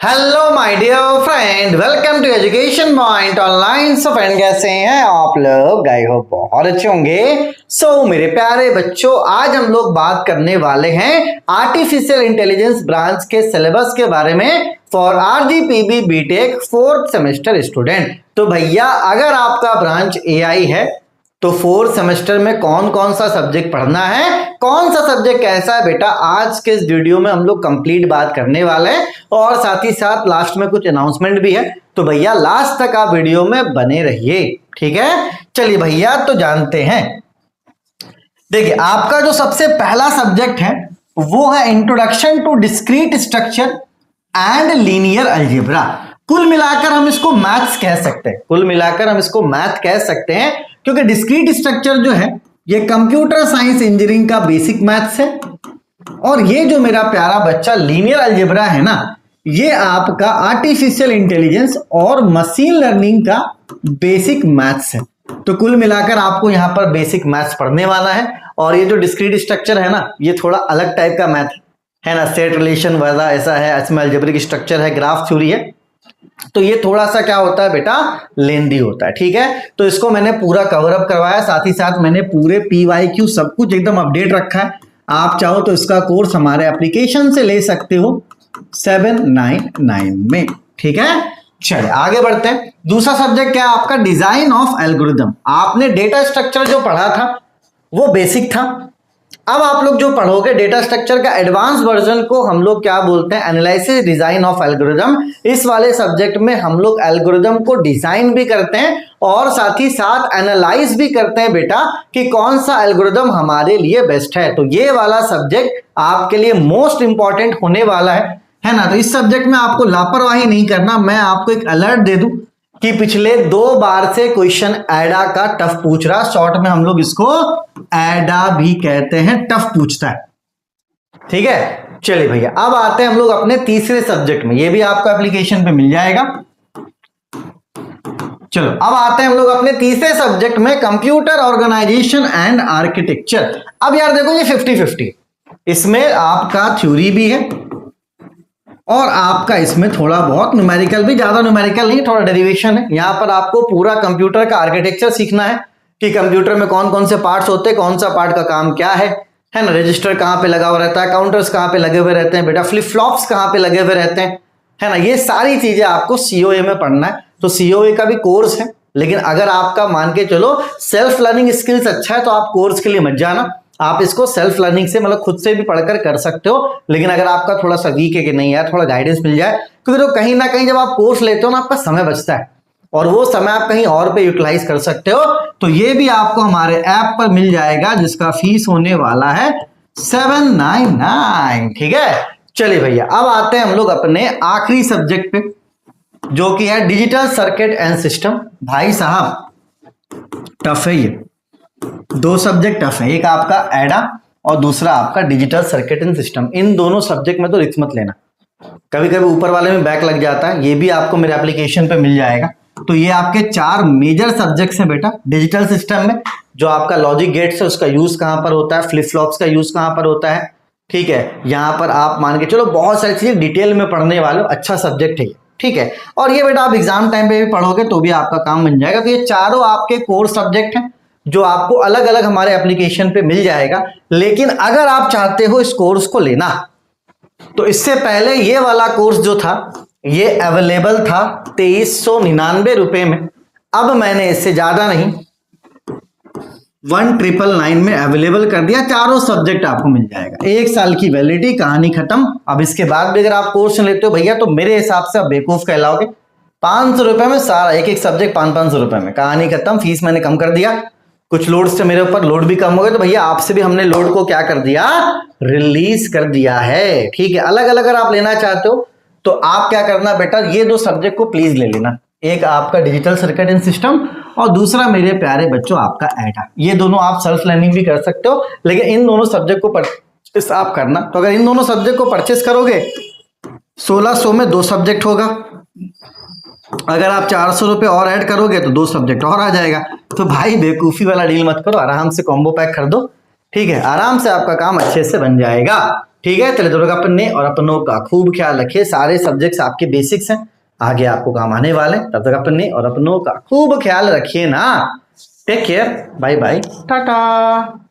Hello my dear friend, welcome to Education Point online. So friend, कैसे हैं आप लोग? आई होप बहुत अच्छे होंगे। मेरे प्यारे बच्चों, आज हम लोग बात करने वाले हैं आर्टिफिशियल इंटेलिजेंस ब्रांच के सिलेबस के बारे में for RGPV BTech 4th semester student. तो भैया, अगर आपका ब्रांच एआई है तो 4th सेमेस्टर में कौन कौन सा सब्जेक्ट पढ़ना है, कौन सा सब्जेक्ट कैसा है बेटा, आज के इस वीडियो में हम लोग कंप्लीट बात करने वाले हैं। और साथ ही साथ लास्ट में कुछ अनाउंसमेंट भी है, तो भैया लास्ट तक आप वीडियो में बने रहिए, ठीक है। चलिए भैया, तो जानते हैं। देखिए, आपका जो सबसे पहला सब्जेक्ट है वो है introduction to discrete structure and linear algebra. कुल मिलाकर हम इसको मैथ्स कह सकते हैं, कुल मिलाकर हम इसको मैथ कह सकते हैं, क्योंकि डिस्क्रीट स्ट्रक्चर जो है ये कंप्यूटर साइंस इंजीनियरिंग का बेसिक मैथ्स है। और ये जो मेरा प्यारा बच्चा लीनियर अलजेब्रा है ना, ये आपका आर्टिफिशियल इंटेलिजेंस और मशीन लर्निंग का बेसिक मैथ्स है। तो कुल मिलाकर आपको यहाँ पर बेसिक मैथ्स पढ़ने वाला है। और ये जो डिस्क्रीट स्ट्रक्चर है ना, ये थोड़ा अलग टाइप का मैथ है ना, सेट रिलेशन वगैरह ऐसा है, इसमें अलजेब्रिक स्ट्रक्चर है, ग्राफ थ्योरी है। तो ये थोड़ा सा क्या होता है बेटा, लेंदी होता है, ठीक है। तो इसको मैंने पूरा कवर अप करवाया, साथ ही साथ मैंने पूरे PYQ सब कुछ एकदम अपडेट रखा है। आप चाहो तो इसका कोर्स हमारे एप्लीकेशन से ले सकते हो 799 में, ठीक है। चलिए आगे बढ़ते हैं। दूसरा सब्जेक्ट क्या है आपका, डिजाइन ऑफ एल्गोरिथम। आपने डेटा स्ट्रक्चर जो पढ़ा था वो बेसिक था। अब आप लोग जो पढ़ोगे डेटा स्ट्रक्चर का एडवांस वर्जन को हम लोग क्या बोलते हैं, एनालिसिस डिजाइन ऑफ एल्गोरिथम। इस वाले सब्जेक्ट में हम लोग एल्गोरिथम को डिजाइन भी करते हैं और साथ ही साथ एनालाइज भी करते हैं बेटा कि कौन सा एल्गोरिथम हमारे लिए बेस्ट है। तो ये वाला सब्जेक्ट आपके लिए मोस्ट इंपॉर्टेंट होने वाला है ना। तो इस सब्जेक्ट में आपको लापरवाही नहीं करना। मैं आपको एक अलर्ट दे दूं कि पिछले 2 बार से क्वेश्चन एडा का टफ पूछ रहा, शॉर्ट में हम लोग इसको एडा भी कहते हैं, टफ पूछता है, ठीक है। चलिए भैया, अब आते हैं हम लोग अपने तीसरे सब्जेक्ट में, ये भी आपको एप्लीकेशन पे मिल जाएगा। चलो अब आते हैं हम लोग अपने तीसरे सब्जेक्ट में, कंप्यूटर ऑर्गेनाइजेशन एंड आर्किटेक्चर। अब यार देखो, ये 50-50, इसमें आपका थ्योरी भी है और आपका इसमें थोड़ा बहुत न्यूमेरिकल भी, ज्यादा न्यूमेरिकल नहीं, थोड़ा डेरिवेशन है। यहां पर आपको पूरा कंप्यूटर का आर्किटेक्चर सीखना है कि कंप्यूटर में कौन कौन से पार्ट्स होते हैं, कौन सा पार्ट का काम क्या है ना। रजिस्टर कहां पे लगा हुआ रहता है, काउंटर्स कहां पे लगे हुए रहते हैं बेटा, फ्लिप फ्लॉप्स कहां पे लगे हुए रहते हैं, है ना। ये सारी चीजें आपको COA में पढ़ना है। तो COA का भी कोर्स है, लेकिन अगर आपका मान के चलो सेल्फ लर्निंग स्किल्स अच्छा है तो आप कोर्स के लिए मत जाना। आप इसको सेल्फ लर्निंग से मतलब खुद से भी पढ़कर कर सकते हो। लेकिन अगर आपका थोड़ा सा वीक है कि नहीं यार थोड़ा गाइडेंस मिल जाए, क्योंकि तो कहीं ना कहीं जब आप कोर्स लेते हो ना, आपका समय बचता है और वो समय आप कहीं और पे यूटिलाइज कर सकते हो। तो ये भी आपको हमारे ऐप पर मिल जाएगा, जिसका फीस होने वाला है 799, ठीक है। चलिए भैया, अब आते हैं हम लोग अपने आखिरी सब्जेक्ट पे, जो कि है डिजिटल सर्किट एंड सिस्टम। भाई साहब टफ है ये, 2 सब्जेक्ट टफ है, एक आपका एडा और दूसरा आपका डिजिटल सर्किट एंड सिस्टम। इन दोनों सब्जेक्ट में तो रिस्क मत लेना, कभी कभी ऊपर वाले में बैक लग जाता है। ये भी आपको मेरे एप्लीकेशन पे मिल जाएगा। तो ये आपके 4 मेजर सब्जेक्ट्स हैं बेटा। डिजिटल सिस्टम में जो आपका लॉजिक गेट्स है उसका यूज कहां पर होता है, फ्लिप फ्लॉप्स का यूज कहां पर होता है, ठीक है। यहां पर आप मान के चलो बहुत सारी चीजें डिटेल में पढ़ने वाले हो, अच्छा सब्जेक्ट है, ठीक है। और ये बेटा आप एग्जाम टाइम पे भी पढ़ोगे तो भी आपका काम बन जाएगा। तो ये चारों आपके कोर सब्जेक्ट हैं जो आपको अलग अलग हमारे एप्लीकेशन पे मिल जाएगा। लेकिन अगर आप चाहते हो इस कोर्स को लेना, तो इससे पहले ये वाला कोर्स जो था ये अवेलेबल था 2399 रुपए में। अब मैंने इससे ज्यादा नहीं 1999 में अवेलेबल कर दिया। चारों सब्जेक्ट आपको मिल जाएगा, 1 साल की वैलिडिटी, कहानी खत्म। अब इसके बाद भी अगर आप कोर्स लेते हो भैया, तो मेरे हिसाब से आप बेवकूफ कहलाओगे। 500 रुपए में सारा एक सब्जेक्ट 500 रुपए में, कहानी खत्म। फीस मैंने कम कर दिया, कुछ लोड से मेरे ऊपर लोड भी कम हो गया, तो भैया आपसे भी हमने लोड को क्या कर दिया, रिलीज कर दिया है, ठीक है। अलग अलग अगर आप लेना चाहते हो तो आप क्या करना बेटा, ये 2 सब्जेक्ट को प्लीज ले लेना, एक आपका डिजिटल सर्किट एंड सिस्टम और दूसरा मेरे प्यारे बच्चों आपका एडा। ये दोनों आप सेल्फ लर्निंग भी कर सकते हो, लेकिन इन दोनों सब्जेक्ट को परचेस आप करना। तो अगर इन दोनों सब्जेक्ट को परचेस करोगे 1600 में 2 सब्जेक्ट होगा। अगर आप 400 रुपए और ऐड करोगे तो 2 सब्जेक्ट और आ जाएगा। तो भाई बेवकूफी वाला डील मत करो, आराम से कॉम्बो पैक कर दो, ठीक है। आराम से आपका काम अच्छे से बन जाएगा। ठीक है, चलिए तब तक अपने और अपनों का खूब ख्याल रखिए। सारे सब्जेक्ट्स आपके बेसिक्स हैं, आगे आपको काम आने वाले हैं। तब तक अपने और अपनों का खूब ख्याल रखिए ना। Take care, bye bye, Tata.